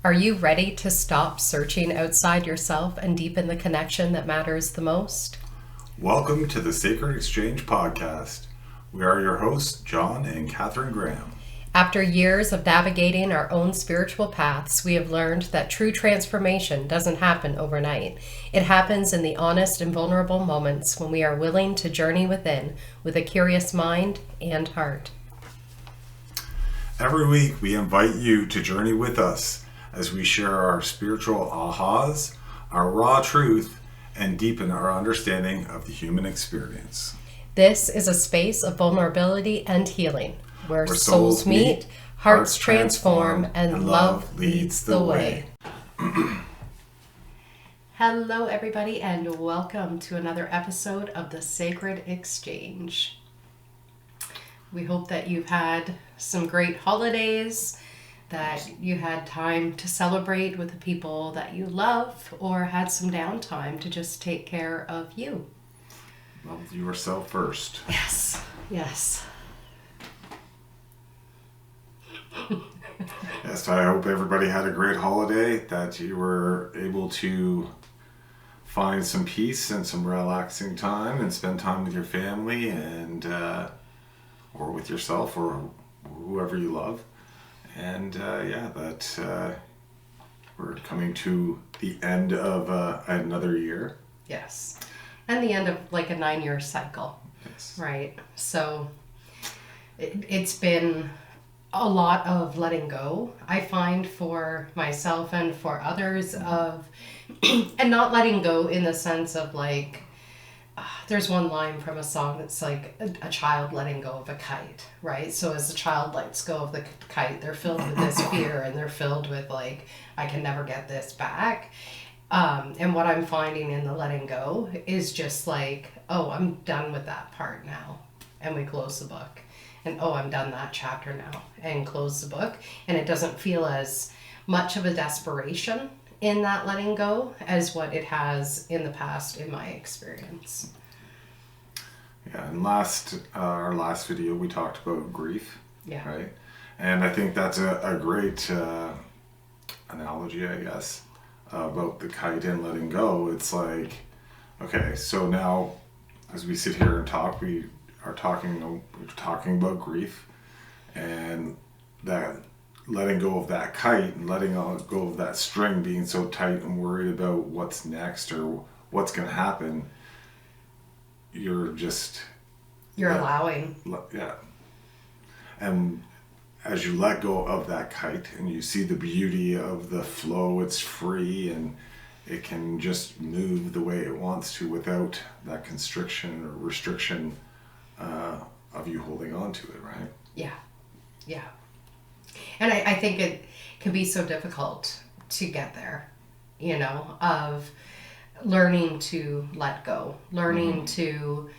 Are you ready to stop searching outside yourself and deepen the connection that matters the most? Welcome to the Sacred Exchange podcast. We are your hosts, John and Catherine Graham. After years of navigating our own spiritual paths, we have learned that true transformation doesn't happen overnight. It happens in the honest and vulnerable moments when we are willing to journey within with a curious mind and heart. Every week, we invite you to journey with us as we share our spiritual ahas, our raw truth, and deepen our understanding of the human experience. This is a space of vulnerability and healing, where souls meet, hearts transform, and love leads the way. Hello, everybody, and welcome to another episode of the Sacred Exchange. We hope that you've had some great holidays, that you had time to celebrate with the people that you love, or had some downtime to just take care of you. Love yourself first. Yes, yes. Yes, I hope everybody had a great holiday, that you were able to find some peace and some relaxing time and spend time with your family and or with yourself or whoever you love. And that we're coming to the end of another year. Yes. And the end of like a 9-year cycle. Yes. Right. So it's been a lot of letting go, I find, for myself and for others, of and not letting go in the sense of like, there's one line from a song that's like a child letting go of a kite, right? So as the child lets go of the kite, they're filled with this fear and they're filled with like, I can never get this back. And what I'm finding in the letting go is just like, oh, I'm done with that part now. And we close the book. And oh, I'm done that chapter now, and close the book. And it doesn't feel as much of a desperation in that letting go as what it has in the past, in my experience. Yeah, and our last video we talked about grief. Yeah. Right? And I think that's a great analogy, I guess, about the kite and letting go. It's like, okay, so now as we sit here and talk, we're talking about grief, and that letting go of that kite and letting go of that string being so tight and worried about what's next or what's going to happen. You're allowing. Yeah. And as you let go of that kite and you see the beauty of the flow, it's free and it can just move the way it wants to without that constriction or restriction of you holding on to it, right? Yeah. Yeah. And I think it can be so difficult to get there, of learning to let go, learning to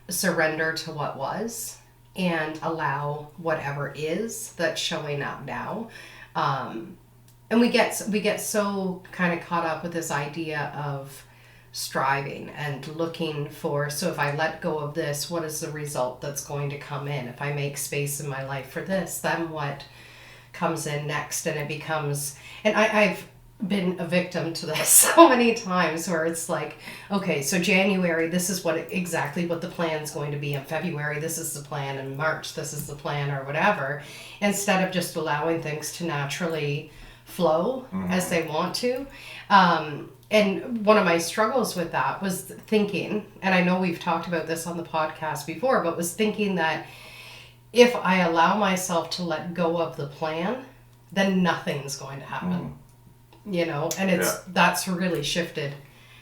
surrender to what was and allow whatever is that's showing up now. And we get so kind of caught up with this idea of striving and looking for, so if I let go of this, what is the result that's going to come in? If I make space in my life for this, then what comes in next? And it becomes, and I've been a victim to this so many times, where it's like, okay, so January, this is exactly what the plan's going to be. In February, this is the plan. In March, this is the plan, or whatever, instead of just allowing things to naturally flow as they want to. And one of my struggles with that was thinking, and I know we've talked about this on the podcast before, but was thinking that if I allow myself to let go of the plan, then nothing's going to happen. And that's really shifted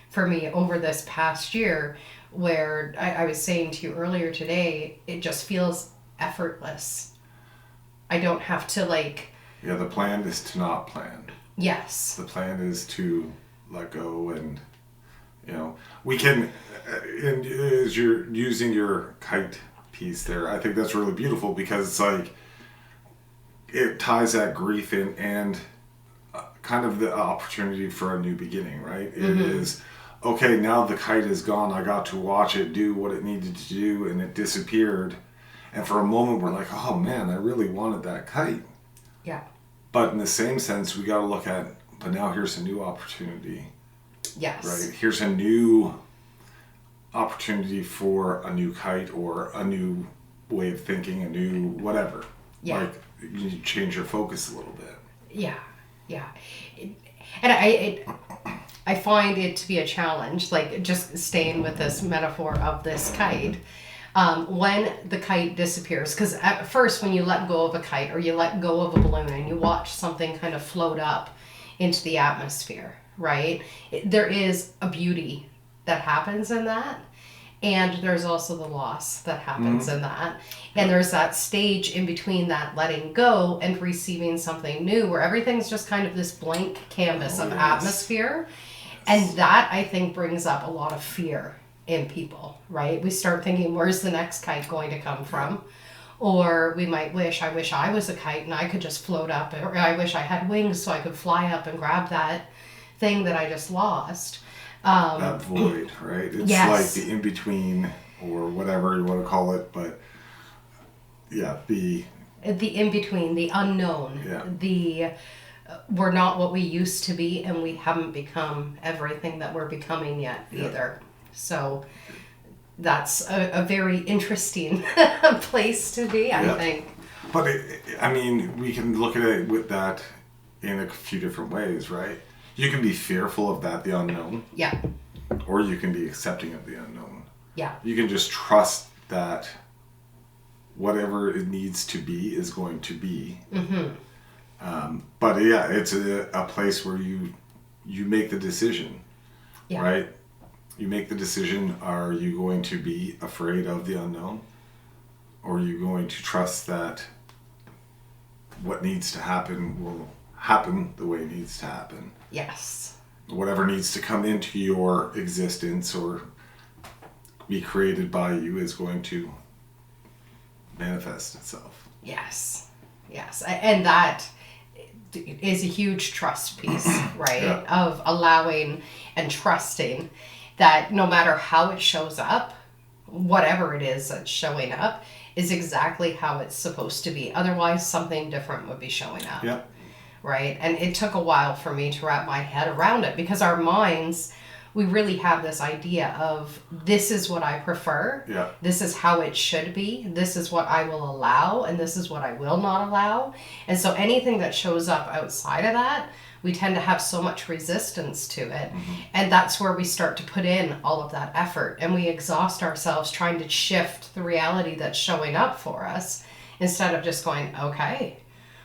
for me over this past year, where I was saying to you earlier today, it just feels effortless. I don't have to Yeah, the plan is to not plan. Yes. The plan is to let go, and we can, and as you're using your kite piece there, I think that's really beautiful, because it's like it ties that grief in and kind of the opportunity for a new beginning, right? It is, okay, now the kite is gone, I got to watch it do what it needed to do, and it disappeared, and for a moment we're like, oh man, I really wanted that kite. Yeah. But in the same sense, we got to look at, but now here's a new opportunity. Yes. Right? Here's a new opportunity for a new kite or a new way of thinking, a new whatever. Yeah. Like, you change your focus a little bit. Yeah. Yeah. And I find it to be a challenge, like just staying with this metaphor of this kite. When the kite disappears, because at first when you let go of a kite or you let go of a balloon and you watch something kind of float up into the atmosphere, right? There is a beauty that happens in that. And there's also the loss that happens in that. And there's that stage in between that letting go and receiving something new where everything's just kind of this blank canvas of atmosphere. And that, I think, brings up a lot of fear in people, right? We start thinking, where's the next kite going to come from? Or we might I wish I was a kite and I could just float up. Or I wish I had wings so I could fly up and grab that thing that I just lost. That void, right? It's like the in-between or whatever you want to call it, but yeah, the in-between, the unknown, we're not what we used to be and we haven't become everything that we're becoming yet either. So that's a very interesting place to be, I think. But we can look at it with that in a few different ways, right? You can be fearful of that, the unknown. Yeah. Or you can be accepting of the unknown. Yeah. You can just trust that whatever it needs to be is going to be. But yeah, it's a place where you make the decision, right? You make the decision, are you going to be afraid of the unknown? Or are you going to trust that what needs to happen will happen the way it needs to happen? Yes. Whatever needs to come into your existence or be created by you is going to manifest itself. Yes. Yes. And that is a huge trust piece, right? Of allowing and trusting that no matter how it shows up, whatever it is that's showing up is exactly how it's supposed to be. Otherwise, something different would be showing up. Yeah. Right? And it took a while for me to wrap my head around it because our minds, we really have this idea of this is what I prefer. Yeah. This is how it should be. This is what I will allow and this is what I will not allow. And so anything that shows up outside of that, we tend to have so much resistance to it. And that's where we start to put in all of that effort and we exhaust ourselves trying to shift the reality that's showing up for us instead of just going, okay,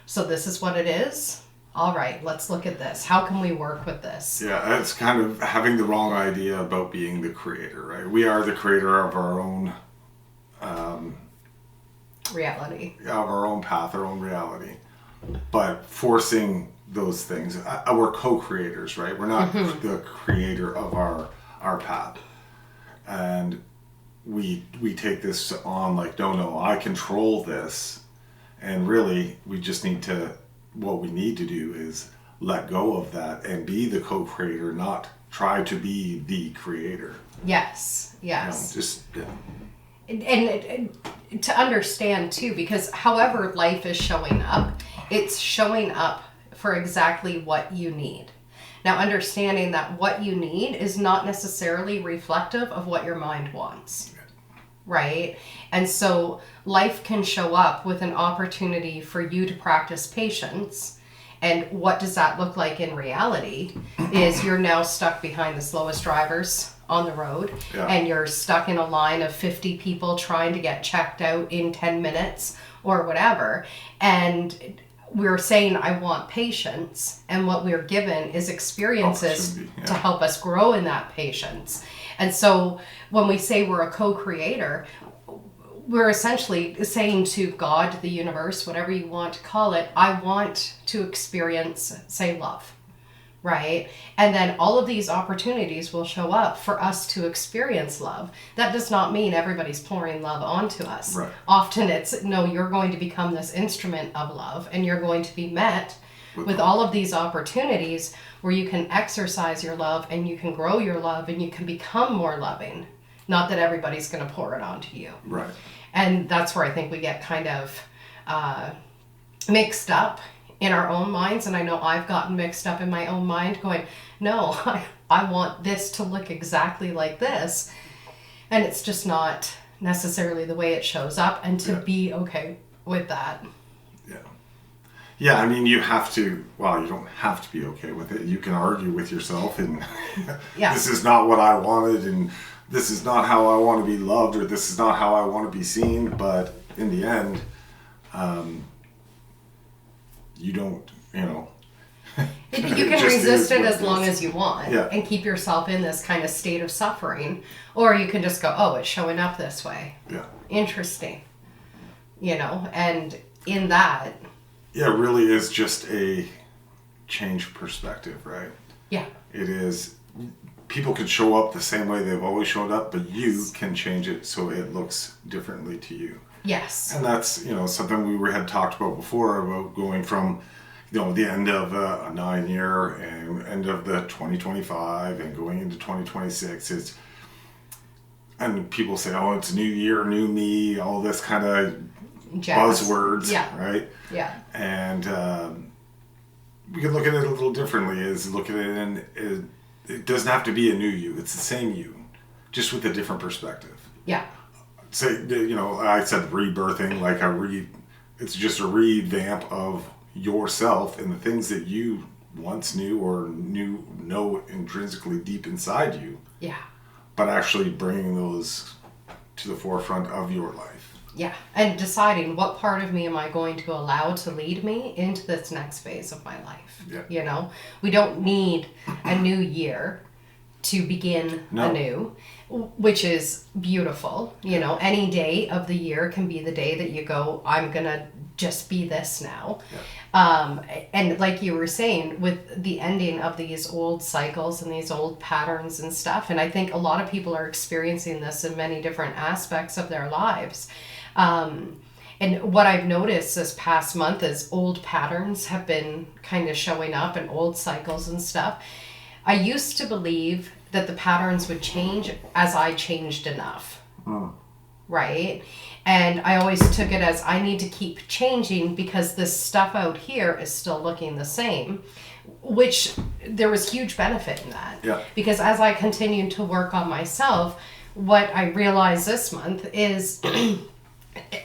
so this is what it is. All right, let's look at this. How can we work with this? Yeah, it's kind of having the wrong idea about being the creator, right? We are the creator of our own reality, of our own path, our own reality. But forcing those things, we're co-creators, right? We're not the creator of our path, and we take this on like, no, I control this, and really we just need to. What we need to do is let go of that and be the co-creator, not try to be the creator. Yes. And to understand too, because however life is showing up, it's showing up for exactly what you need. Now, understanding that what you need is not necessarily reflective of what your mind wants. Right? And so life can show up with an opportunity for you to practice patience. And what does that look like in reality is you're now stuck behind the slowest drivers on the road and you're stuck in a line of 50 people trying to get checked out in 10 minutes or whatever. And we're saying, I want patience. And what we're given is experiences to help us grow in that patience. And so when we say we're a co-creator, we're essentially saying to God, the universe, whatever you want to call it, I want to experience, say, love, right? And then all of these opportunities will show up for us to experience love. That does not mean everybody's pouring love onto us. Right. Often it's, no, you're going to become this instrument of love and you're going to be met with all of these opportunities where you can exercise your love and you can grow your love and you can become more loving. Not that everybody's going to pour it onto you. Right. And that's where I think we get kind of mixed up in our own minds. And I know I've gotten mixed up in my own mind going, no, I want this to look exactly like this. And it's just not necessarily the way it shows up, and to be okay with that. Yeah. Yeah, I mean, you have to, well, you don't have to be okay with it. You can argue with yourself and this is not what I wanted, and this is not how I want to be loved, or this is not how I want to be seen. But in the end, you don't, You can resist it as long as you want and keep yourself in this kind of state of suffering. Or you can just go, oh, it's showing up this way. Yeah. Interesting. And in that. Yeah, it really is just a change perspective, right? Yeah. It is. People can show up the same way they've always showed up, but you can change it so it looks differently to you. Yes. And that's, something we had talked about before, about going from, the end of a 9-year and end of the 2025 and going into 2026. And people say, oh, it's a new year, new me, all this kind of buzzwords, right? Yeah. And we can look at it a little differently, look at it, and it doesn't have to be a new you. It's the same you, just with a different perspective. Yeah. Say, I said rebirthing, like it's just a revamp of yourself and the things that you once knew or know intrinsically deep inside you. Yeah. But actually bringing those to the forefront of your life. Yeah. And deciding what part of me am I going to allow to lead me into this next phase of my life. Yeah. We don't need a new year to begin anew, which is beautiful. Any day of the year can be the day that you go, I'm going to just be this now. Yeah. And like you were saying, with the ending of these old cycles and these old patterns and stuff, and I think a lot of people are experiencing this in many different aspects of their lives. And what I've noticed this past month is old patterns have been kind of showing up, and old cycles and stuff. I used to believe that the patterns would change as I changed enough. Right? And I always took it as I need to keep changing because this stuff out here is still looking the same, which there was huge benefit in that. Yeah. Because as I continued to work on myself, what I realized this month is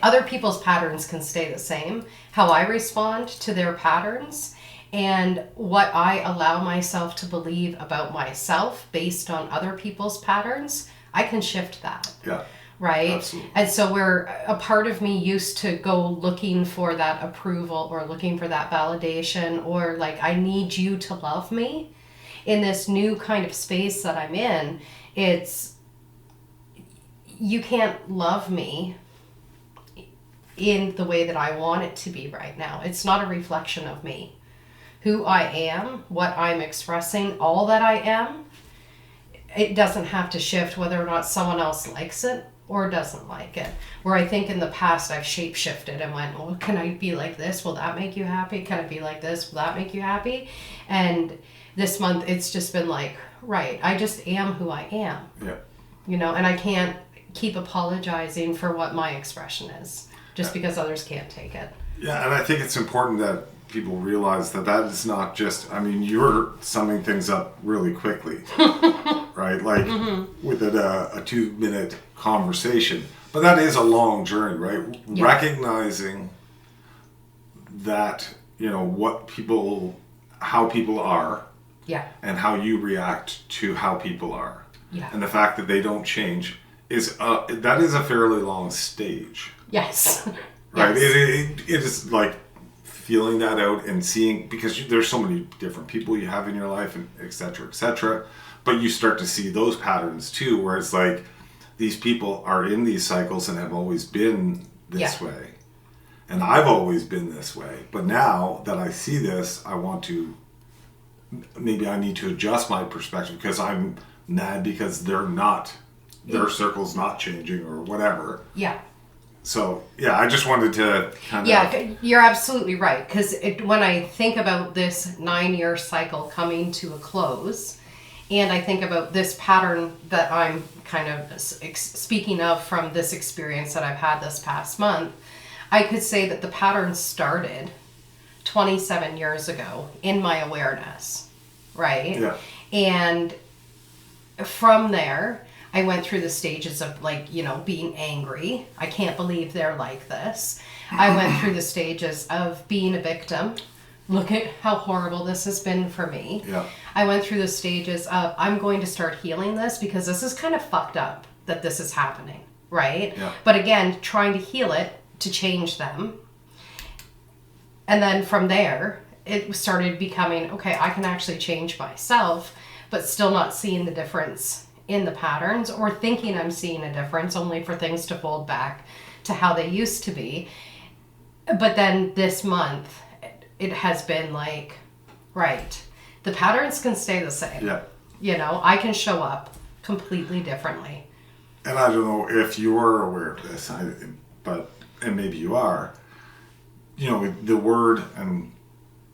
other people's patterns can stay the same. How I respond to their patterns and what I allow myself to believe about myself based on other people's patterns, I can shift that. Yeah. Right? Absolutely. And so a part of me used to go looking for that approval or looking for that validation, or like, I need you to love me. In this new kind of space that I'm in, it's, you can't love me in the way that I want it to be right now. It's not a reflection of me. Who I am, what I'm expressing, all that I am, it doesn't have to shift whether or not someone else likes it or doesn't like it. Where I think in the past I've shape-shifted and went, well, can I be like this? Will that make you happy? Can I be like this? Will that make you happy? And this month it's just been like, right, I just am who I am. Yeah. And I can't keep apologizing for what my expression is just because others can't take it. Yeah, and I think it's important that people realize that is not just, you're summing things up really quickly, right? Like within a 2-minute conversation. But that is a long journey, right? Yeah. Recognizing that, how people are, and how you react to how people are. Yeah. And the fact that they don't change that is a fairly long stage. Yes. Right? Yes. It is like feeling that out and seeing, because there's so many different people you have in your life, and et cetera, but you start to see those patterns too, where it's like these people are in these cycles and have always been this way, and I've always been this way, but now that I see this, I need to adjust my perspective because I'm mad because their circle's not changing or whatever. Yeah. So, I just wanted to kind of... Yeah, you're absolutely right. Because when I think about this 9-year cycle coming to a close, and I think about this pattern that I'm kind of speaking of from this experience that I've had this past month, I could say that the pattern started 27 years ago in my awareness, right? Yeah. And from there, I went through the stages of like, being angry. I can't believe they're like this. I went through the stages of being a victim. Look at how horrible this has been for me. Yeah. I went through the stages of I'm going to start healing this because this is kind of fucked up that this is happening, right? Yeah. But again, trying to heal it to change them. And then from there, it started becoming, okay, I can actually change myself, but still not seeing the difference in the patterns or thinking I'm seeing a difference only for things to fold back to how they used to be. But then this month, it has been like, right, the patterns can stay the same. Yeah. I can show up completely differently. And I don't know if you're aware of this, and maybe you are, the word, and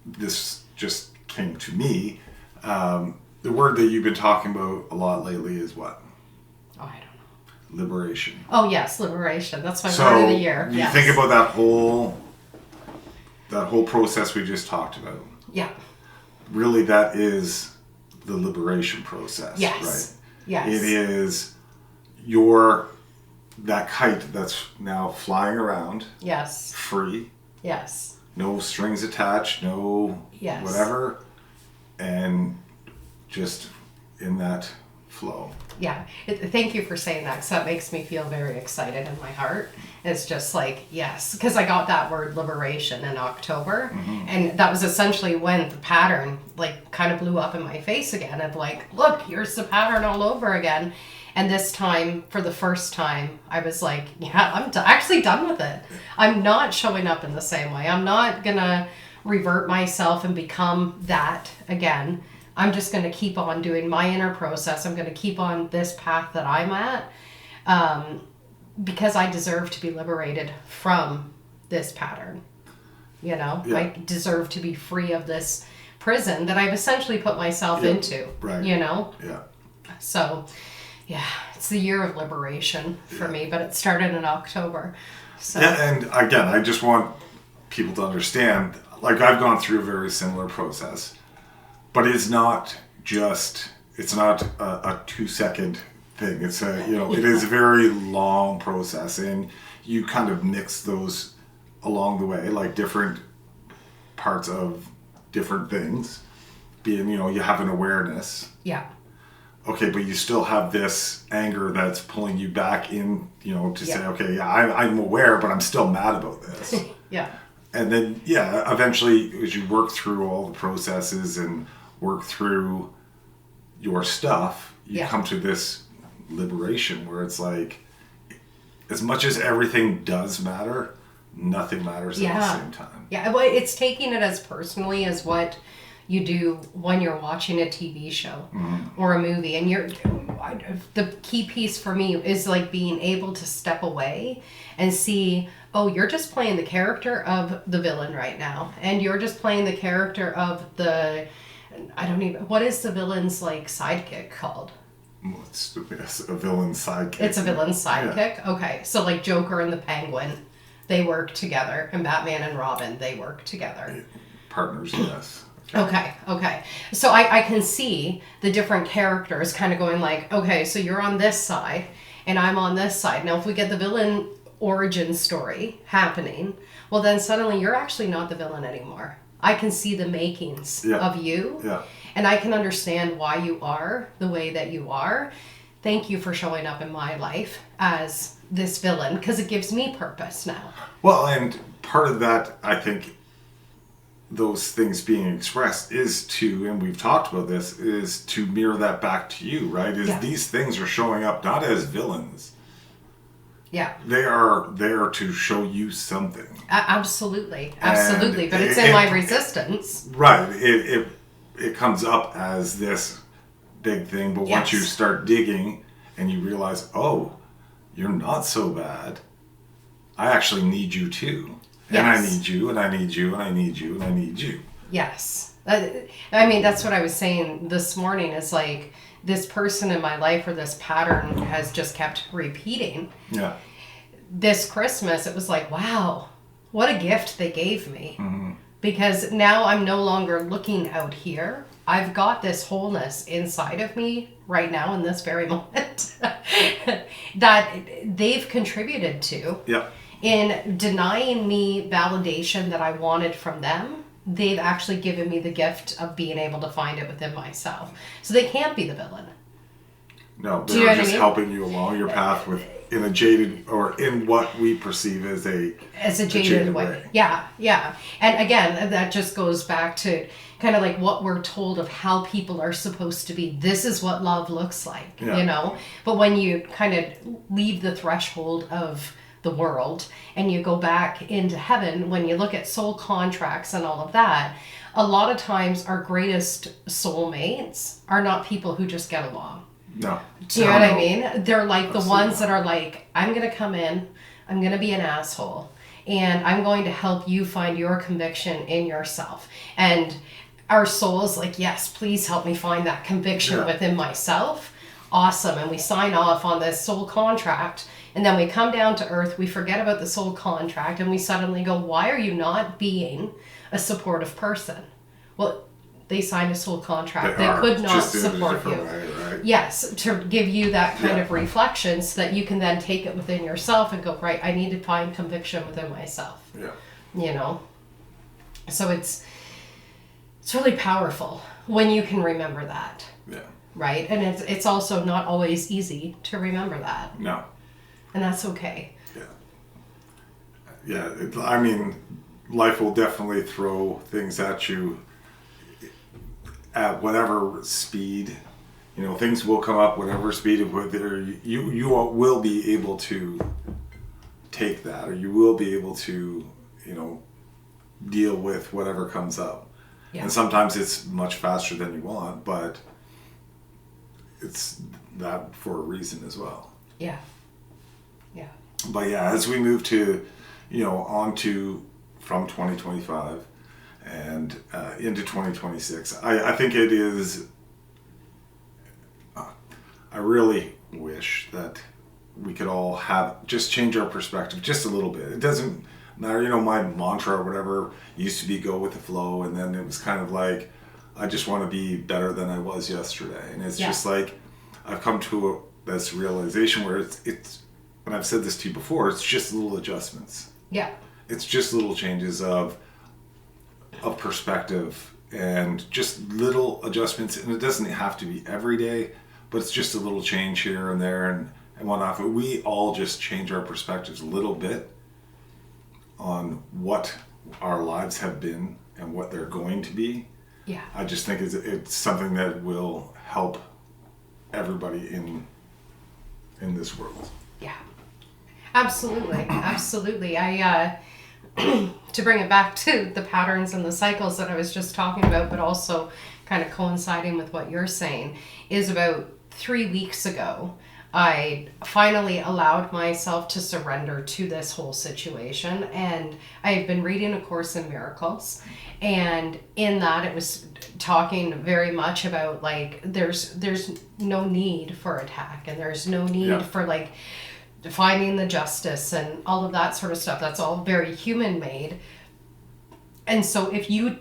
this just came to me, the word that you've been talking about a lot lately is what? Oh, I don't know. Liberation. Oh, yes, liberation. That's my word of the year. You Yes. think about that whole process we just talked about. Yeah. Really, that is the liberation process, Yes. right? Yes. It is that kite that's now flying around. Yes. Free. Yes. No strings attached, no Yes. whatever. And just in that flow. Yeah. Thank you for saying that, because that makes me feel very excited in my heart. It's just like, yes, because I got that word liberation in October. Mm-hmm. And that was essentially when the pattern like kind of blew up in my face again of like, look, here's the pattern all over again. And this time, for the first time, I was like, yeah, I'm actually done with it. I'm not showing up in the same way. I'm not going to revert myself and become that again. I'm just going to keep on doing my inner process. I'm going to keep on this path that I'm at because I deserve to be liberated from this pattern. Yeah. I deserve to be free of this prison that I've essentially put myself into, Right. Yeah. So, yeah, it's the year of liberation for me, but it started in October. So. Yeah, and again, I just want people to understand, like I've gone through a very similar process, but it's not a 2-second thing. It's it is a very long process, and you kind of mix those along the way, like different parts of different things. Being, you have an awareness. Yeah. Okay, but you still have this anger that's pulling you back in, to say, okay, yeah, I'm aware, but I'm still mad about this. Yeah. And then, eventually, as you work through all the processes and work through your stuff, you come to this liberation where it's like, as much as everything does matter, nothing matters at the same time. Yeah, well, it's taking it as personally as what you do when you're watching a TV show or a movie. And the key piece for me is like being able to step away and see, oh, you're just playing the character of the villain right now. And you're just playing the character of what is the villain's like sidekick called? It's a villain's sidekick. It's a villain's sidekick? Yeah. Okay. So like Joker and the Penguin, they work together. And Batman and Robin, they work together. Partners, yes. Okay. So I can see the different characters kind of going like, okay, so you're on this side and I'm on this side. Now, if we get the villain origin story happening, well, then suddenly you're actually not the villain anymore. I can see the makings of you. Yeah. And I can understand why you are the way that you are. Thank you for showing up in my life as this villain, because it gives me purpose now. Well, and part of that, I think, those things being expressed is to, and we've talked about this, is to mirror that back to you, right? These things are showing up not as villains. Yeah. They are there to show you something. Absolutely. But it's in my resistance. Right. It comes up as this big thing, but once you start digging and you realize, oh, you're not so bad. I actually need you too. And I need you, and I need you, and I need you, and I need you. Yes. I mean, that's what I was saying this morning is like this person in my life or this pattern has just kept repeating. Yeah. This Christmas, it was like, wow, what a gift they gave me. Mm-hmm. because now I'm no longer looking out here. I've got this wholeness inside of me right now in this very moment that they've contributed to. Yeah. In denying me validation that I wanted from them, they've actually given me the gift of being able to find it within myself. So they can't be the villain. No, Do you know they're what I just mean? helping you along your path in a jaded, or in what we perceive as a jaded way. Yeah. And again, that just goes back to kind of like what we're told of how people are supposed to be. This is what love looks like, you know? But when you kind of leave the threshold of the world and you go back into heaven, when you look at soul contracts and all of that, a lot of times our greatest soulmates are not people who just get along. No. Do you know what I mean? They're like the Absolutely. ones that are like, I'm going to come in, I'm going to be an asshole, and I'm going to help you find your conviction in yourself. And our soul is like, yes, please help me find that conviction within myself. Awesome. And we sign off on this soul contract. And then we come down to earth, we forget about the soul contract, and we suddenly go, why are you not being a supportive person? Well, they signed a soul contract. They could not just in a support different you. way, right? Yes, to give you that kind of reflection so that you can then take it within yourself and go, right, I need to find conviction within myself. Yeah. You know? So it's really powerful when you can remember that. Yeah. Right? And it's also not always easy to remember that. No. And that's okay. Yeah. I mean, life will definitely throw things at you at whatever speed. You know, things will come up whatever speed, whether you will be able to take that, or you will be able to, you know, deal with whatever comes up. Yeah. And sometimes it's much faster than you want, but it's that for a reason as well. Yeah. But yeah, as we move to, you know, on to from 2025 and into 2026, I think it is, I really wish that we could all just change our perspective just a little bit. It doesn't matter, you know, my mantra or whatever used to be go with the flow, and then it was kind of like, I just want to be better than I was yesterday. And it's just like, I've come to this realization where it's, and I've said this to you before, it's just little adjustments. Yeah. It's just little changes of perspective and just little adjustments. And it doesn't have to be every day, but it's just a little change here and there and whatnot. But we all just change our perspectives a little bit on what our lives have been and what they're going to be. Yeah. I just think it's something that will help everybody in this world. Yeah. Absolutely. I to bring it back to the patterns and the cycles that I was just talking about, but also kind of coinciding with what you're saying, is about 3 weeks ago, I finally allowed myself to surrender to this whole situation. And I had been reading A Course in Miracles, and in that it was talking very much about like there's no need for attack, and there's no need for like finding the justice and all of that sort of stuff. That's all very human made. And so if you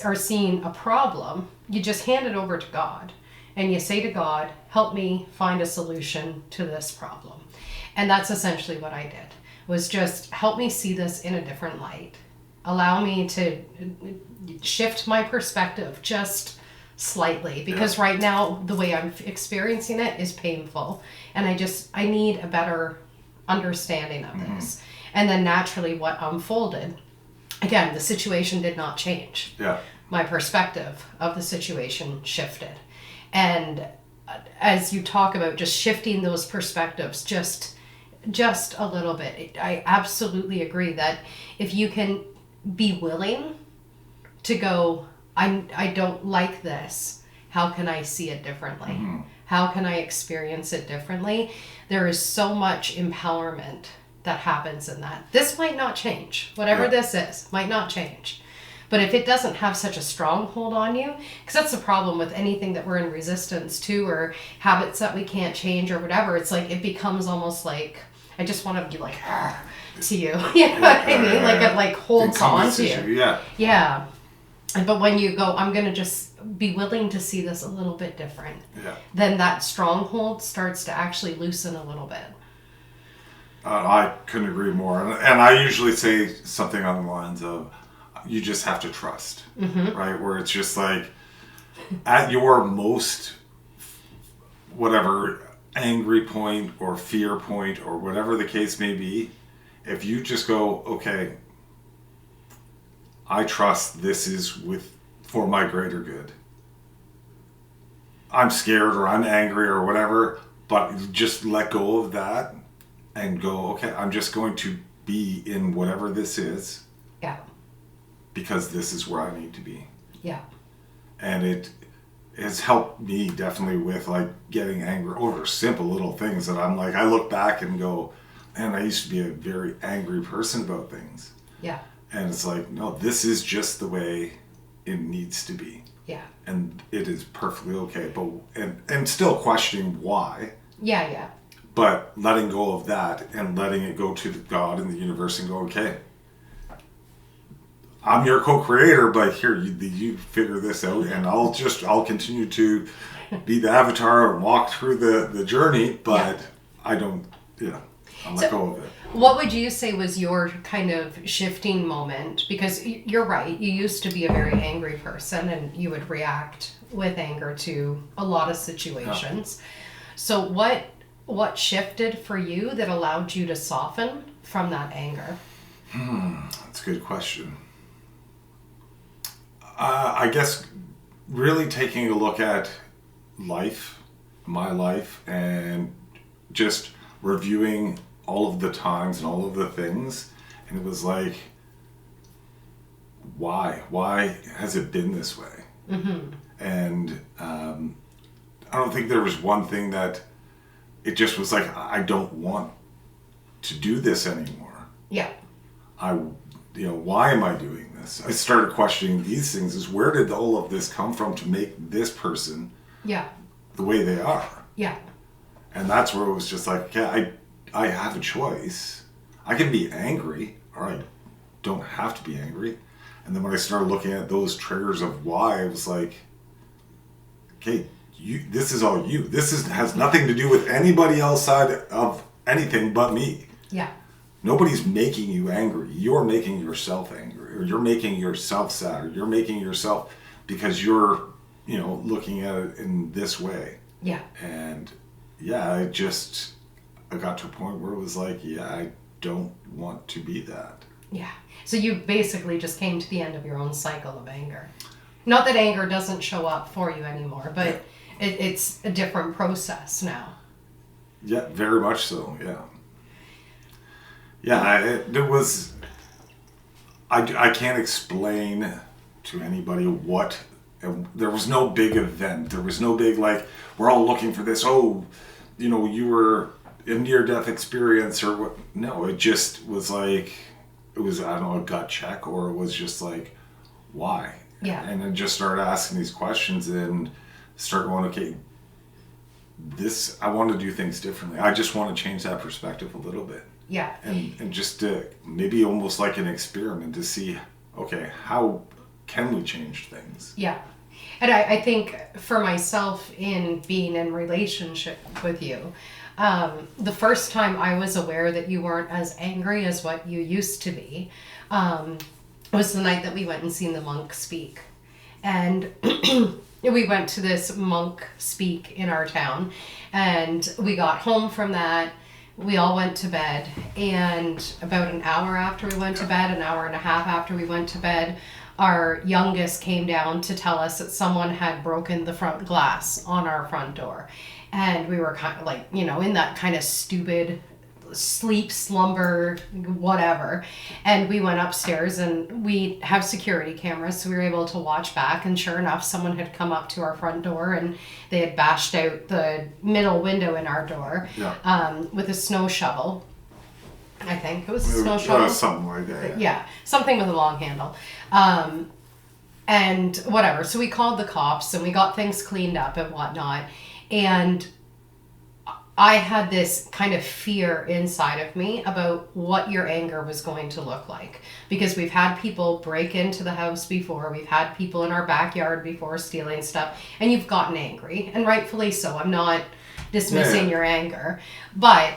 are seeing a problem, you just hand it over to God and you say to God, help me find a solution to this problem. And that's essentially what I did, was just help me see this in a different light. Allow me to shift my perspective just slightly, because right now the way I'm experiencing it is painful, and I need a better understanding of this. And then naturally what unfolded, again, the situation did not change. My perspective of the situation shifted. And as you talk about just shifting those perspectives just a little bit, I absolutely agree that if you can be willing to go, I don't like this, how can I see it differently? How can I experience it differently? There is so much empowerment that happens in that. This might not change. Whatever this is, might not change. But if it doesn't have such a stronghold on you, because that's the problem with anything that we're in resistance to, or habits that we can't change or whatever, it's like it becomes almost like, I just want to be like, to you. You know what I mean? Like it like holds on to encompasses you. Yeah. Yeah. But when you go, I'm going to just be willing to see this a little bit different, Yeah. then that stronghold starts to actually loosen a little bit. I couldn't agree more. And I usually say something on the lines of, you just have to trust, right? Where it's just like, at your most, whatever, angry point or fear point or whatever the case may be, if you just go, okay, I trust this is for my greater good. I'm scared or I'm angry or whatever, but just let go of that and go, okay, I'm just going to be in whatever this is. Yeah. Because this is where I need to be. Yeah. And it has helped me definitely with like getting angry over simple little things that I'm like, I look back and go, man, I used to be a very angry person about things. Yeah. And it's like, no, this is just the way it needs to be. Yeah. And it is perfectly okay. But and still questioning why. Yeah, yeah. But letting go of that and letting it go to God and the universe and go, okay, I'm your co-creator, but here, you figure this out, and I'll continue to be the avatar and walk through the journey, but I don't, I'll let go of it. What would you say was your kind of shifting moment? Because you're right, you used to be a very angry person and you would react with anger to a lot of situations. Yeah. So what shifted for you that allowed you to soften from that anger? That's a good question. I guess really taking a look at life, my life, and just reviewing all of the times and all of the things, and it was like, why has it been this way? And I don't think there was one thing that it just was like, I don't want to do this anymore. Yeah. Why am I doing this? I started questioning these things, is where did all of this come from to make this person the way they are? Yeah. And that's where it was just like, I have a choice. I can be angry, or I don't have to be angry. And then when I started looking at those triggers of why, it was like, okay, this is all you. This has nothing to do with anybody outside of anything but me. Yeah. Nobody's making you angry. You're making yourself angry, or you're making yourself sad, or you're making yourself because you're, looking at it in this way. Yeah. And I got to a point where it was like, I don't want to be that. Yeah. So you basically just came to the end of your own cycle of anger. Not that anger doesn't show up for you anymore, but it's a different process now. Yeah, very much so, yeah. Yeah, it was, I can't explain to anybody what, there was no big event. There was no big, like, we're all looking for this, you were a near-death experience or what. No, it just was like, it was, I don't know, a gut check, or it was just like, why? Yeah. And then just started asking these questions and start going, okay, I want to do things differently. I just want to change that perspective a little bit. Yeah. And just maybe almost like an experiment to see, okay, how can we change things? Yeah. And I think for myself, in being in relationship with you, the first time I was aware that you weren't as angry as what you used to be was the night that we went and seen the monk speak. And we went to this monk speak in our town, and we got home from that. We all went to bed, and about an hour after we went to bed, an hour and a half after we went to bed, our youngest came down to tell us that someone had broken the front glass on our front door. And we were kind of like, in that kind of stupid sleep, slumber, whatever. And we went upstairs, and we have security cameras, so we were able to watch back. And sure enough, someone had come up to our front door, and they had bashed out the middle window in our door with a snow shovel. I think it was a snow shovel. Something like that. Yeah, something with a long handle. And whatever. So we called the cops, and we got things cleaned up and whatnot. And I had this kind of fear inside of me about what your anger was going to look like. Because we've had people break into the house before, we've had people in our backyard before stealing stuff, and you've gotten angry, and rightfully so. I'm not dismissing your anger, but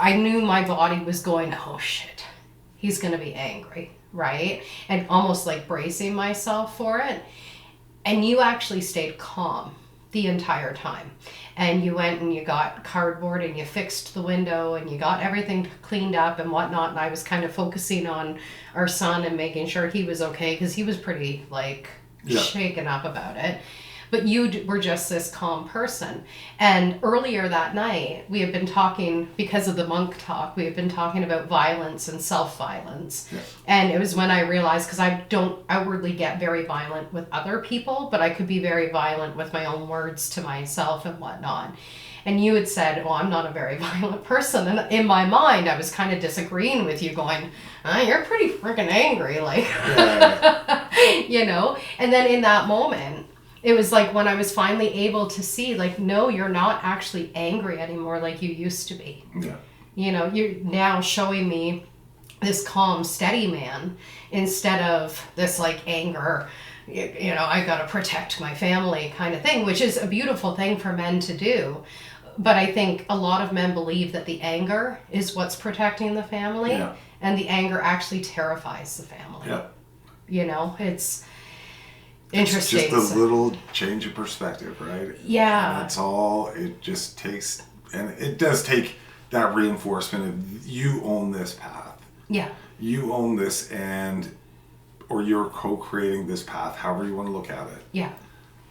I knew my body was going, oh shit, he's going to be angry, right? And almost like bracing myself for it. And you actually stayed calm the entire time. And you went and you got cardboard and you fixed the window and you got everything cleaned up and whatnot. And I was kind of focusing on our son and making sure he was okay, because he was pretty like shaken up about it. But you were just this calm person. And earlier that night, we had been talking, because of the monk talk, we had been talking about violence and self-violence. Yeah. And it was when I realized, because I don't outwardly get very violent with other people, but I could be very violent with my own words to myself and whatnot. And you had said, oh, I'm not a very violent person. And in my mind, I was kind of disagreeing with you, going, you're pretty freaking angry. Like, you know? And then in that moment, it was like when I was finally able to see, like, no, you're not actually angry anymore like you used to be. Yeah. You know, you're now showing me this calm, steady man instead of this like anger, you know, I got to protect my family kind of thing, which is a beautiful thing for men to do. But I think a lot of men believe that the anger is what's protecting the family, and the anger actually terrifies the family. Yeah. You know, it's interesting. It's just a little change of perspective, right? Yeah. And that's all it just takes. And it does take that reinforcement of you own this path. Yeah. You own this, or you're co-creating this path, however you want to look at it. Yeah.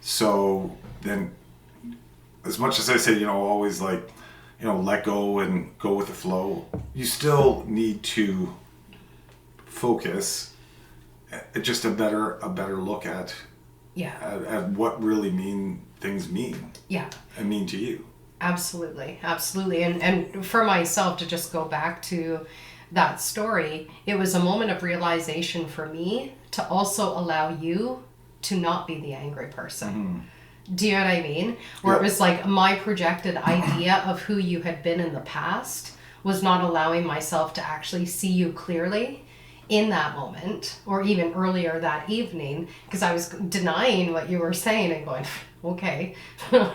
So then, as much as I say, you know, always like, you know, let go and go with the flow, you still need to focus. Just a better look at what really things mean. Yeah. And mean to you. Absolutely. And for myself, to just go back to that story, it was a moment of realization for me to also allow you to not be the angry person. Mm-hmm. Do you know what I mean? Where it was like my projected idea of who you had been in the past was not allowing myself to actually see you clearly in that moment, or even earlier that evening, because I was denying what you were saying and going, okay,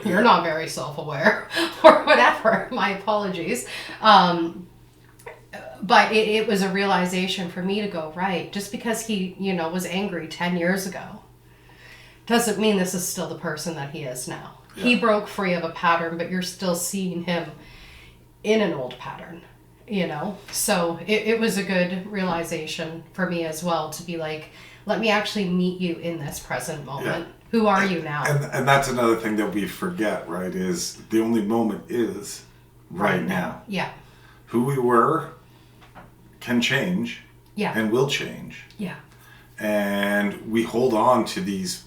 you're not very self-aware, or whatever, my apologies. But it was a realization for me to go, right, just because he, you know, was angry 10 years ago, doesn't mean this is still the person that he is now. Yeah. He broke free of a pattern, but you're still seeing him in an old pattern. You know, so it was a good realization for me as well, to be like, let me actually meet you in this present moment. Yeah. Who are you now? And that's another thing that we forget, right, is the only moment is right now. Yeah. Who we were can change. Yeah. And will change. Yeah. And we hold on to these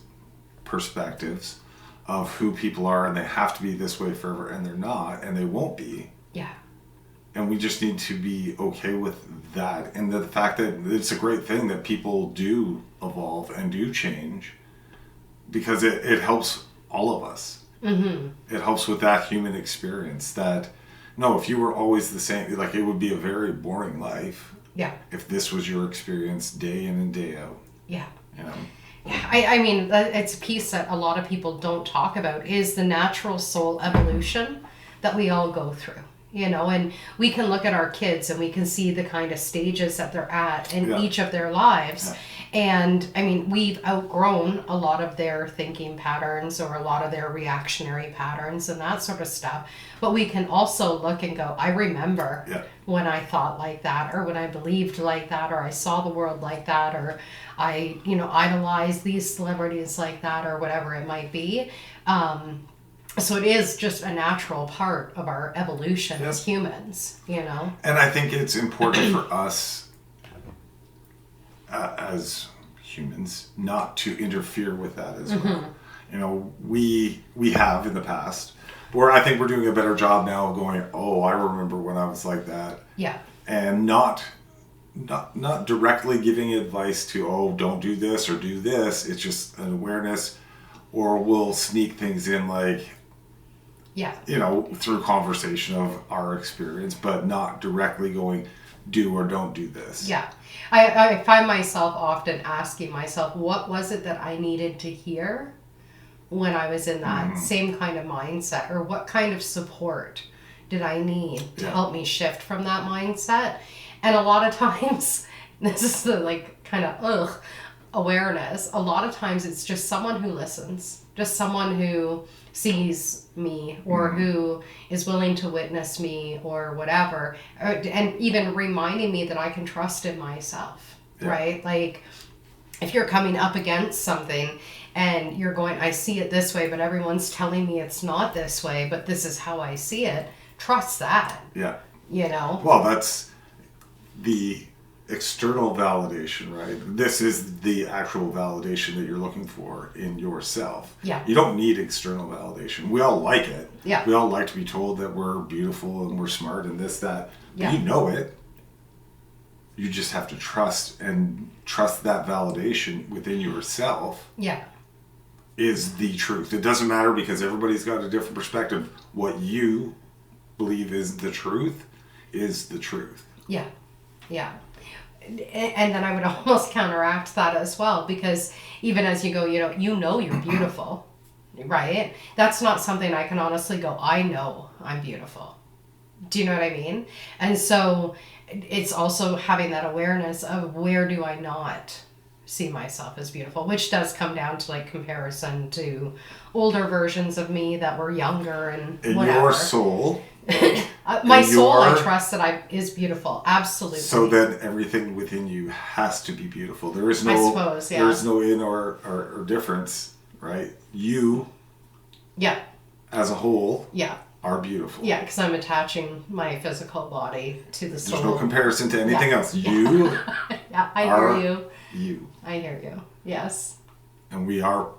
perspectives of who people are, and they have to be this way forever, and they're not, and they won't be. Yeah. And we just need to be okay with that. And the fact that it's a great thing that people do evolve and do change, because it helps all of us. Mm-hmm. It helps with that human experience that, no, if you were always the same, like, it would be a very boring life. Yeah. If this was your experience day in and day out. Yeah. You know? Yeah, I mean, it's a piece that a lot of people don't talk about, is the natural soul evolution that we all go through. You know, and we can look at our kids and we can see the kind of stages that they're at in each of their lives. Yeah. And I mean, we've outgrown a lot of their thinking patterns or a lot of their reactionary patterns and that sort of stuff. But we can also look and go, I remember when I thought like that, or when I believed like that, or I saw the world like that, or I, you know, idolized these celebrities like that, or whatever it might be. So it is just a natural part of our evolution as humans, you know? And I think it's important for us as humans not to interfere with that as well. You know, we have in the past, where I think we're doing a better job now of going, oh, I remember when I was like that. Yeah. And not directly giving advice to, oh, don't do this or do this. It's just an awareness, or we'll sneak things in like, Yeah. You know, through conversation of our experience, but not directly going, do or don't do this. Yeah. I find myself often asking myself, what was it that I needed to hear when I was in that same kind of mindset? Or what kind of support did I need to help me shift from that mindset? And a lot of times, this is the like kind of awareness. A lot of times it's just someone who listens, just someone who sees me or who is willing to witness me or whatever, and even reminding me that I can trust in myself, right? Like if you're coming up against something and you're going, I see it this way, but everyone's telling me it's not this way, but this is how I see it. Trust that. Yeah. You know? Well, that's the external validation, right? This is the actual validation that you're looking for in yourself. Yeah. You don't need external validation. We all like it. Yeah. We all like to be told that we're beautiful and we're smart and this, that. Yeah. You know it. You just have to trust that validation within yourself. Yeah. Is the truth. It doesn't matter because everybody's got a different perspective. What you believe is the truth is the truth. Yeah. Yeah. And then I would almost counteract that as well, because even as you go, you know you're beautiful, right? That's not something I can honestly go, I know I'm beautiful. Do you know what I mean? And so it's also having that awareness of where do I not see myself as beautiful, which does come down to like comparison to older versions of me that were younger and in whatever. Your soul. My soul, I trust that is beautiful. Absolutely. So then everything within you has to be beautiful. There is no, I suppose, yeah. There is no in or difference, right? You, as a whole, are beautiful. Yeah, because I'm attaching my physical body to the soul. There's no comparison to anything else. You I hear you. You. I hear you. Yes. And we are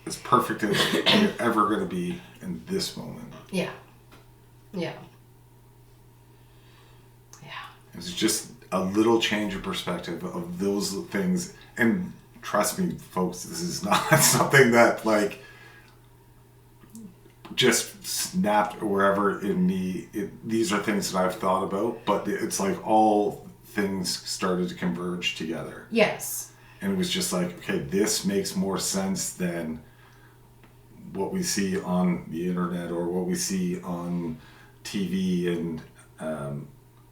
as perfect as we're ever going to be in this moment. Yeah. Yeah. Yeah. It's just a little change of perspective of those things. And trust me, folks, this is not something that like just snapped or wherever in me. These are things that I've thought about, but it's like all things started to converge together. Yes. And it was just like, okay, this makes more sense than what we see on the internet or what we see on TV and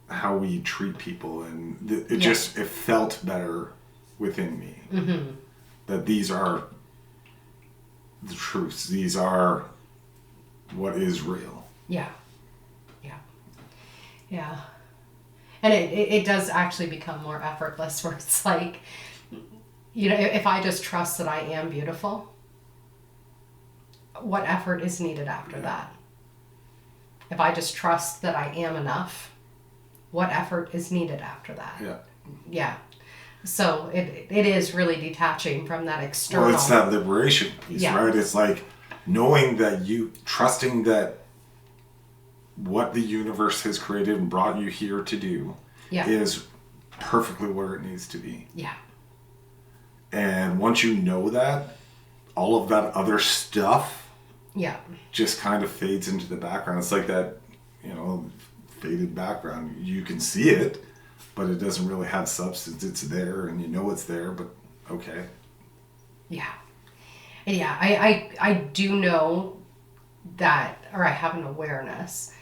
how we treat people. And it felt better within me. Mm-hmm. That these are the truths. These are what is real. Yeah. Yeah. Yeah. And it does actually become more effortless where it's like, if I just trust that I am beautiful, what effort is needed after that? If I just trust that I am enough, what effort is needed after that? Yeah. Yeah. So it is really detaching from that external. Well, it's that liberation piece, right? It's like knowing that trusting that what the universe has created and brought you here to do is perfectly where it needs to be. Yeah. And once you know that, all of that other stuff just kind of fades into the background. It's like that, faded background. You can see it, but it doesn't really have substance. It's there and you know it's there, but okay. Yeah. Yeah, I do know that, or I have an awareness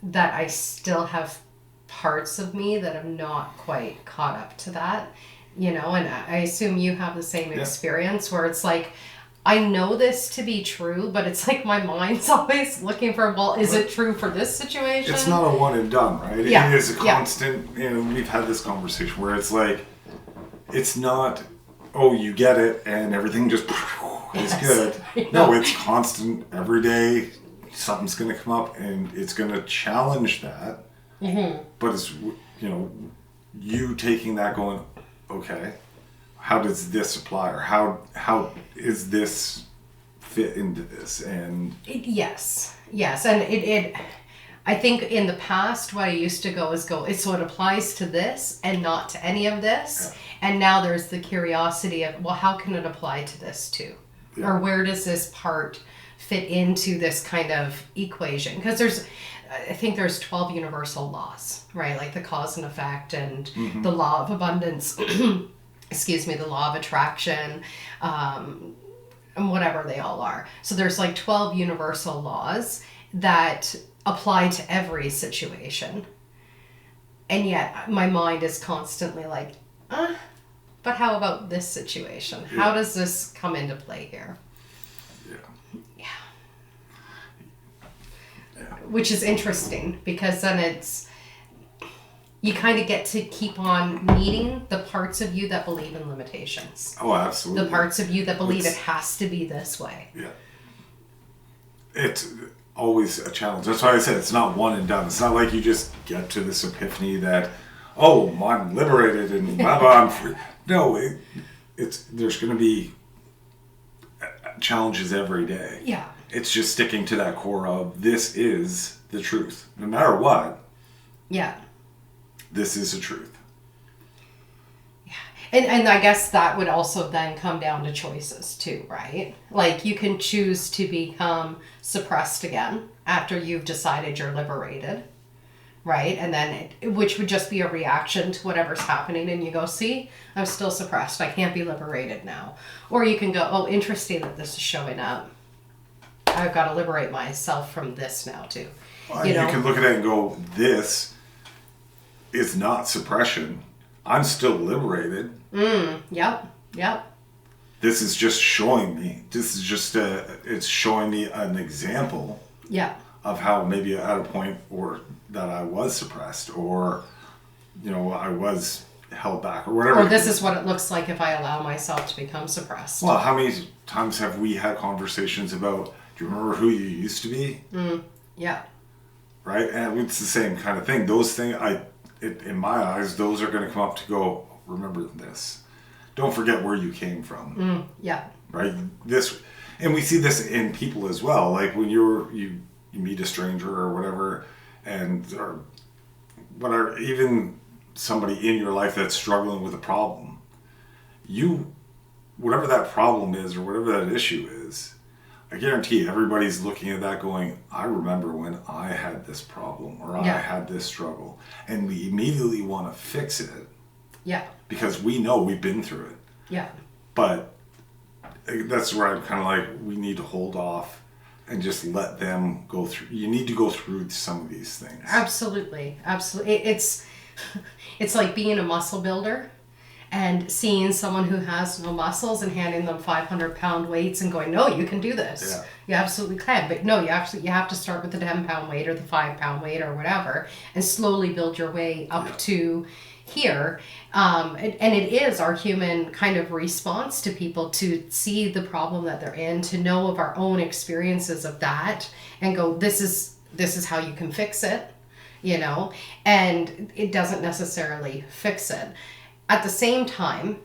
that I still have parts of me that have not quite caught up to that, and I assume you have the same experience where it's like, I know this to be true, but it's like my mind's always looking for, well, is it true for this situation? It's not a one and done, right? Yeah. It is a constant, we've had this conversation where it's like, it's not, oh, you get it and everything just is good. No, it's constant every day. Something's going to come up and it's going to challenge that. Mm-hmm. But it's, you taking that going, okay, how does this apply, or how is this fit into this? And yes, and it I think in the past what I used to go is so it applies to this and not to any of this, and now there's the curiosity of, well, how can it apply to this too, or where does this part fit into this kind of equation? Because I think there's 12 universal laws, right? Like the cause and effect and the law of abundance, excuse me, the law of attraction, and whatever they all are. So there's like 12 universal laws that apply to every situation. And yet my mind is constantly like, but how about this situation? How does this come into play here? Yeah. Which is interesting, because then you kind of get to keep on meeting the parts of you that believe in limitations. Oh, absolutely. The parts of you that believe it has to be this way. Yeah. It's always a challenge. That's why I said it's not one and done. It's not like you just get to this epiphany that, oh, I'm liberated and blah, blah, I'm free. No, there's going to be challenges every day. Yeah. It's just sticking to that core of this is the truth. No matter what. Yeah. This is the truth. Yeah. And I guess that would also then come down to choices too, right? Like you can choose to become suppressed again after you've decided you're liberated, right? And then which would just be a reaction to whatever's happening, and you go, see, I'm still suppressed. I can't be liberated now. Or you can go, oh, interesting that this is showing up. I've got to liberate myself from this now too. Well, you can look at it and go, this is not suppression. I'm still liberated. Yep. This is just showing me. This is just it's showing me an example. Yeah. Of how maybe at a point or that I was suppressed, or I was held back, or whatever. Or this is what it looks like if I allow myself to become suppressed. Well, how many times have we had conversations about, do you remember who you used to be? Yeah. Right? And it's the same kind of thing. Those things, in my eyes, those are going to come up to go, remember this. Don't forget where you came from. Yeah. Right? And we see this in people as well. Like when you meet a stranger or whatever, or whatever, even somebody in your life that's struggling with a problem, whatever that problem is or whatever that issue is, I guarantee everybody's looking at that going, I remember when I had this problem or I had this struggle, and we immediately want to fix it. Yeah. Because we know we've been through it. Yeah. But that's where I'm kind of like, we need to hold off and just let them go through. You need to go through some of these things. Absolutely. It's like being a muscle builder and seeing someone who has no muscles and handing them 500-pound weights and going, no, you can do this. Yeah. You absolutely can. But no, you have to start with the 10-pound weight or the 5-pound weight or whatever and slowly build your way up to here. And it is our human kind of response to people to see the problem that they're in, to know of our own experiences of that and go, this is how you can fix it, and it doesn't necessarily fix it. At the same time,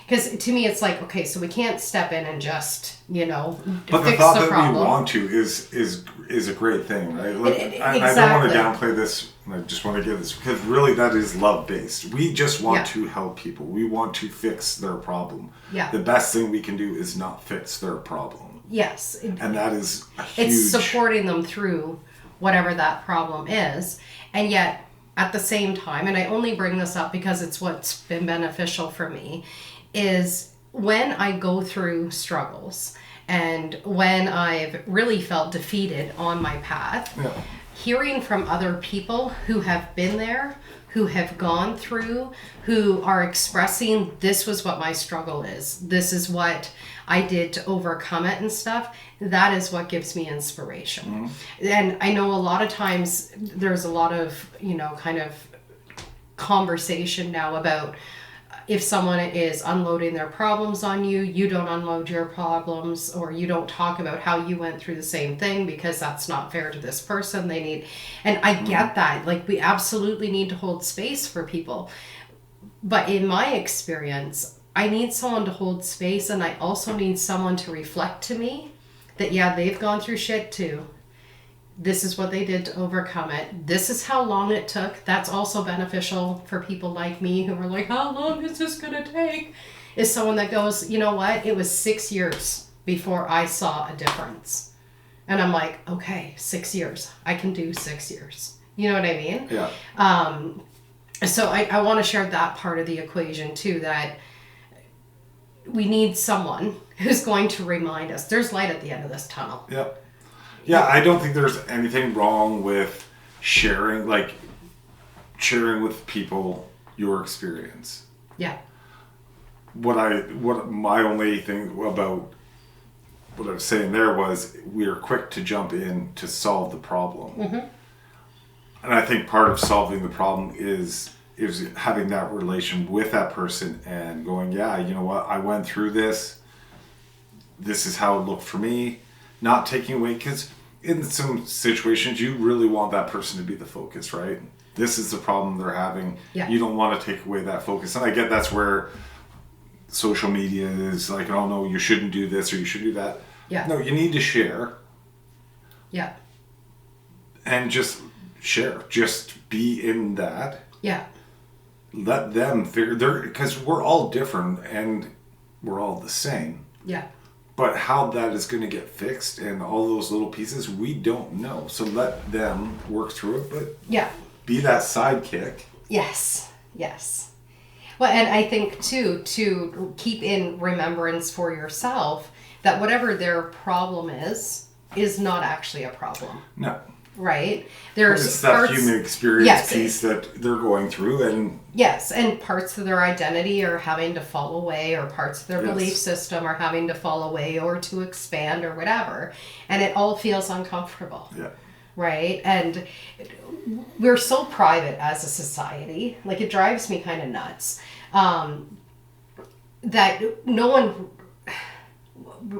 because to me it's like, okay, so we can't step in and just, but fix the thought the that problem. we want to is a great thing, right? Exactly. I don't want to downplay this. I just want to give this, because really that is love-based. We just want to help people. We want to fix their problem. Yeah. The best thing we can do is not fix their problem. Yes. And that is a huge... It's supporting them through whatever that problem is. And yet, at the same time, and I only bring this up because it's what's been beneficial for me, is when I go through struggles and when I've really felt defeated on my path, hearing from other people who have been there, who have gone through, who are expressing, this was what my struggle is, this is what I did to overcome it and stuff, that is what gives me inspiration. And I know a lot of times there's a lot of, kind of conversation now about if someone is unloading their problems on you, you don't unload your problems, or you don't talk about how you went through the same thing because that's not fair to this person. And I get that. Like, we absolutely need to hold space for people. But in my experience, I need someone to hold space, and I also need someone to reflect to me that, they've gone through shit too. This is what they did to overcome it. This is how long it took. That's also beneficial for people like me who are like, how long is this going to take? Is someone that goes, you know what? It was 6 years before I saw a difference. And I'm like, okay, 6 years. I can do 6 years. You know what I mean? Yeah. So I want to share that part of the equation too, that we need someone who's going to remind us there's light at the end of this tunnel. Yeah. Yeah, I don't think there's anything wrong with sharing with people your experience. Yeah. What my only thing about what I was saying there was we're quick to jump in to solve the problem. Mm-hmm. And I think part of solving the problem is having that relation with that person and going, yeah, you know what, I went through this. This is how it looked for me. Not taking away, because in some situations you really want that person to be the focus, right? This is the problem they're having. Yeah. You don't want to take away that focus. And I get that's where social media is like, oh no, you shouldn't do this or you should do that. Yeah. No, you need to share. Yeah. And just share. Just be in that. Yeah. Let them figure, because we're all different and we're all the same. Yeah. But how that is going to get fixed and all those little pieces, we don't know. So let them work through it, but yeah, be that sidekick. Yes. Yes. Well, and I think too, to keep in remembrance for yourself that whatever their problem is not actually a problem. No. Right? There's it's that parts, human experience piece that they're going through, and yes, and parts of their identity are having to fall away, or parts of their belief system are having to fall away or to expand or whatever, and it all feels uncomfortable. Yeah. Right? And we're so private as a society, like it drives me kind of nuts, that no one,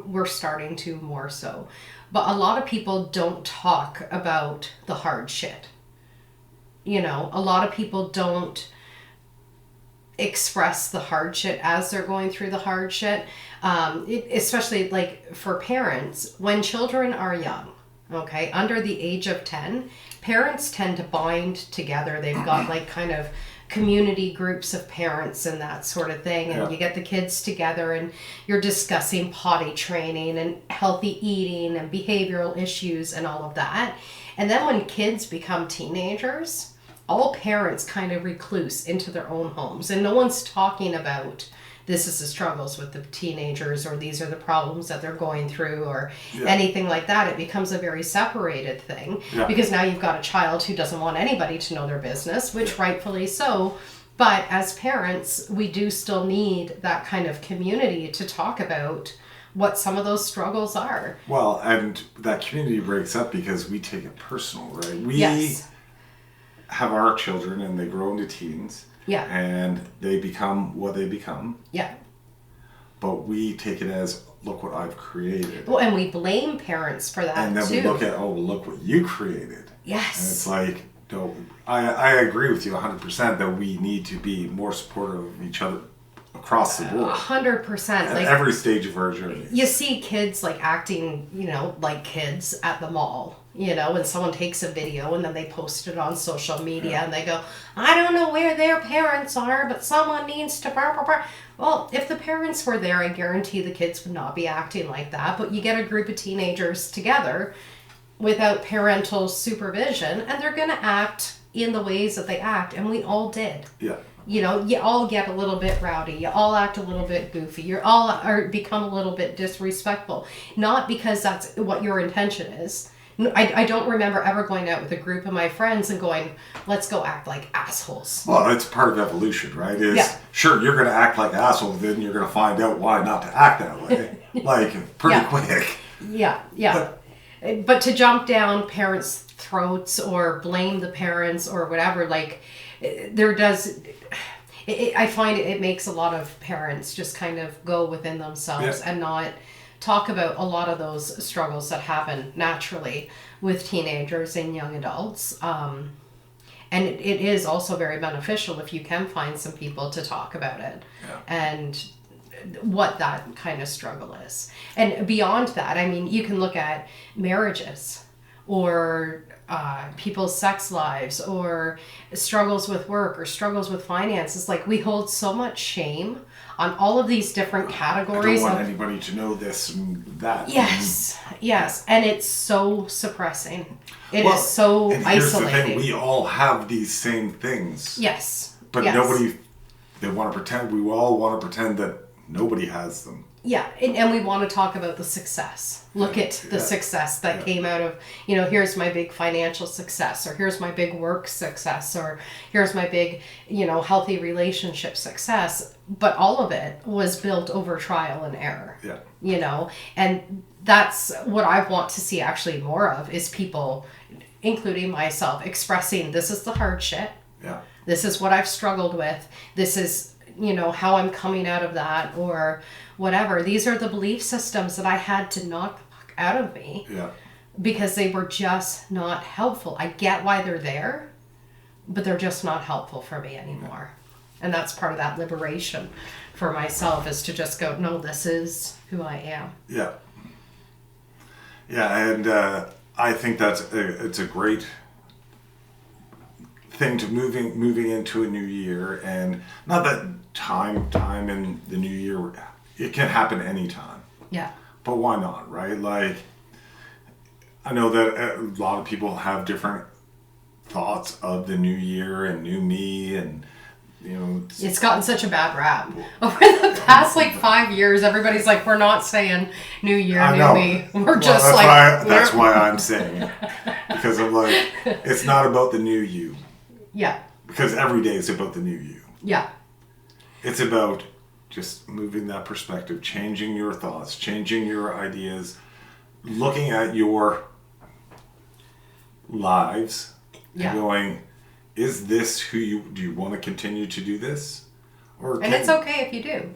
we're starting to more so, but a lot of people don't talk about the hard shit. You know, a lot of people don't express the hard shit as they're going through the hard shit. Especially like for parents, when children are young, okay, under the age of 10, parents tend to bind together. They've got like kind of community groups of parents and that sort of thing, and you get the kids together and you're discussing potty training and healthy eating and behavioral issues and all of that. And then when kids become teenagers, all parents kind of recluse into their own homes, and no one's talking about this is the struggles with the teenagers, or these are the problems that they're going through, or anything like that. It becomes a very separated thing because now you've got a child who doesn't want anybody to know their business, which rightfully so. But as parents, we do still need that kind of community to talk about what some of those struggles are. Well, and that community breaks up because we take it personal, right? We have our children and they grow into teens. Yeah. And they become what they become. Yeah. But we take it as, look what I've created. Well, and we blame parents for that too. And then we look at, oh, look what you created. Yes. And it's like, no, I agree with you 100% that we need to be more supportive of each other across the board. 100%. At like every stage of our journey. You see kids like acting, like kids at the mall. When someone takes a video and then they post it on social media and they go, I don't know where their parents are, but someone needs to blah, blah, blah. Well, if the parents were there, I guarantee the kids would not be acting like that. But you get a group of teenagers together without parental supervision, and they're going to act in the ways that they act. And we all did. Yeah. You all get a little bit rowdy. You all act a little bit goofy. You all become a little bit disrespectful. Not because that's what your intention is. I don't remember ever going out with a group of my friends and going, let's go act like assholes. Well, it's part of evolution, right? Sure, you're going to act like assholes, then you're going to find out why not to act that way. Like, pretty quick. Yeah. But to jump down parents' throats or blame the parents or whatever, like, I find it makes a lot of parents just kind of go within themselves and not talk about a lot of those struggles that happen naturally with teenagers and young adults. And it is also very beneficial if you can find some people to talk about it and what that kind of struggle is. And beyond that, I mean, you can look at marriages. or people's sex lives, or struggles with work, or struggles with finances. Like, we hold so much shame on all of these different categories. I don't want anybody to know this and that. Yes. And it's so suppressing. It is so and here's isolating. the thing, we all have these same things. Yes. But nobody, they want to pretend, we all want to pretend that nobody has them. Yeah, and we want to talk about the success. Look at the success that came out of, here's my big financial success, or here's my big work success, or here's my big, healthy relationship success. But all of it was built over trial and error. Yeah. And that's what I want to see actually more of, is people, including myself, expressing, this is the hard shit. Yeah. This is what I've struggled with. This is, how I'm coming out of that, or whatever. These are the belief systems that I had to knock the fuck out of me. Yeah. Because they were just not helpful. I get why they're there, but they're just not helpful for me anymore. And that's part of that liberation for myself, is to just go, no, this is who I am. Yeah. Yeah, and I think it's a great thing to moving into a new year. And not that time in the new year, it can happen anytime. Yeah. But why not, right? Like, I know that a lot of people have different thoughts of the new year and new me, and it's gotten such a bad rap over the past 5 years. Everybody's like, we're not saying new year, new me. We're just that's why I'm saying it, because I'm like, it's not about the new you. Yeah. Because every day is about the new you. Yeah. It's about just moving that perspective, changing your thoughts, changing your ideas, looking at your lives and going, is this who do you want to continue to do this? And it's okay if you do.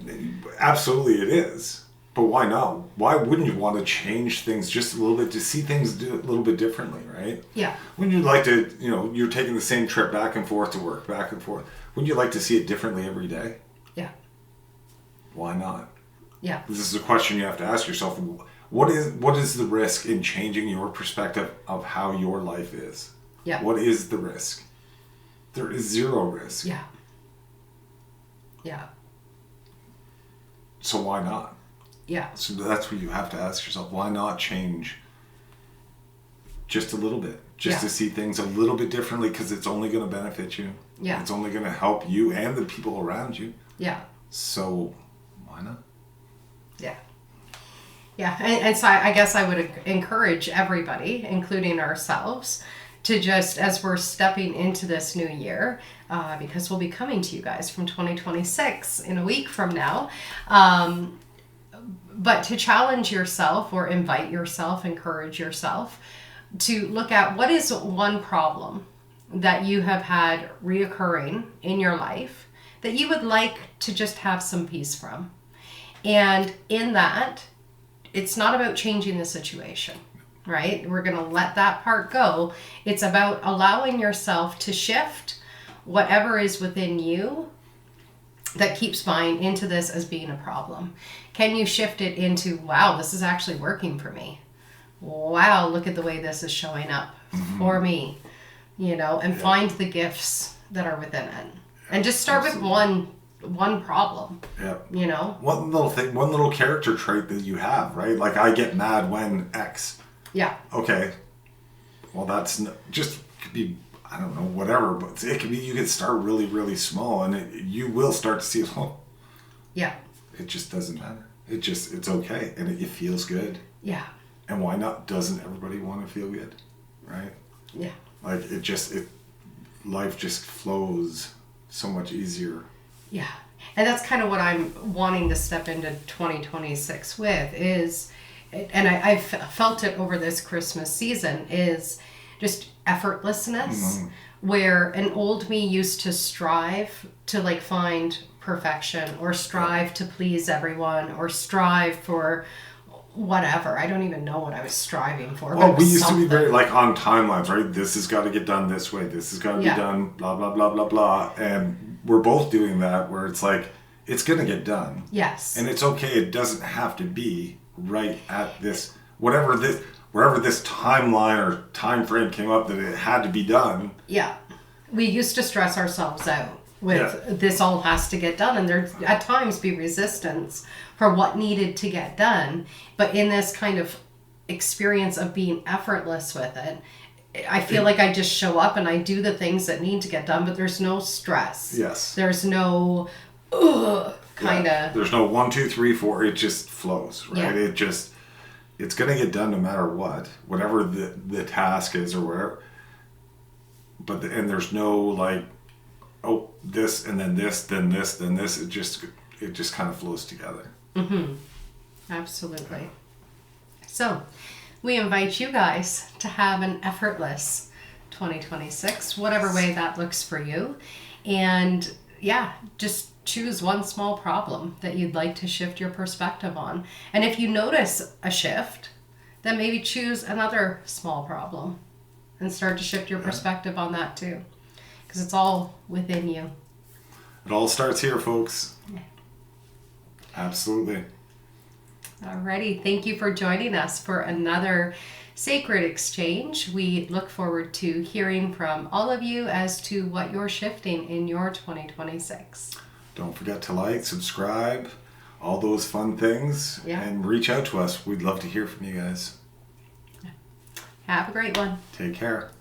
Absolutely it is. But why not? Why wouldn't you want to change things just a little bit, to see things a little bit differently, right? Yeah. Wouldn't you like to, you're taking the same trip back and forth to work, back and forth. Wouldn't you like to see it differently every day? Yeah. Why not? Yeah. This is a question you have to ask yourself. What is the risk in changing your perspective of how your life is? Yeah. What is the risk? There is zero risk. Yeah. Yeah. So why not? Yeah. So that's what you have to ask yourself. Why not change just a little bit? Just to see things a little bit differently, because it's only going to benefit you. Yeah. It's only going to help you and the people around you. Yeah. So why not? Yeah. Yeah. And so I guess I would encourage everybody, including ourselves, to just, as we're stepping into this new year, because we'll be coming to you guys from 2026 in a week from now, but to challenge yourself, or invite yourself, encourage yourself to look at, what is one problem that you have had reoccurring in your life that you would like to just have some peace from. And in that, it's not about changing the situation, right? We're going to let that part go. It's about allowing yourself to shift whatever is within you that keeps buying into this as being a problem. Can you shift it into, wow, this is actually working for me. Wow, look at the way this is showing up for me, and find the gifts that are within it. And just start with one problem. Yeah. One little thing, one little character trait that you have, right? Like, I get mad when X. Yeah. Okay. Well, that's just could be, I don't know, whatever, but it could be, you could start really, really small, and you will start to see, yeah, it just doesn't matter. It's okay, and it feels good. Yeah. And why not? Doesn't everybody want to feel good, right? Yeah. Like, life just flows so much easier. Yeah. And that's kind of what I'm wanting to step into 2026 with, is, and I've felt it over this Christmas season, is just effortlessness, where an old me used to strive to find perfection, or strive to please everyone, or strive for whatever. I don't even know what I was striving for. Well, we used to be very on timelines, right? This has got to get done this way. This has got to be done, blah, blah, blah, blah, blah. And we're both doing that, where it's it's going to get done. Yes. And it's okay. It doesn't have to be right at this, whatever wherever this timeline or time frame came up that it had to be done. Yeah. We used to stress ourselves out with this all has to get done, and there'd at times be resistance for what needed to get done. But in this kind of experience of being effortless with it, I feel like I just show up and I do the things that need to get done, but there's no stress. Yes. There's no kind of. There's no 1, 2, 3, 4. It just flows, right? Yeah. It's going to get done no matter what, whatever the task is or whatever. But and there's no like, oh, this and then this, then this, then this. It just kind of flows together. Mm-hmm. Absolutely. So, we invite you guys to have an effortless 2026, whatever way that looks for you. And yeah, just choose one small problem that you'd like to shift your perspective on. And if you notice a shift, then maybe choose another small problem and start to shift your perspective on that too. Because it's all within you. It all starts here, folks. Absolutely. Alrighty, thank you for joining us for another Sacred Exchange. We look forward to hearing from all of you as to what you're shifting in your 2026. Don't forget to like, subscribe, all those fun things, and reach out to us. We'd love to hear from you guys. Have a great one. Take care.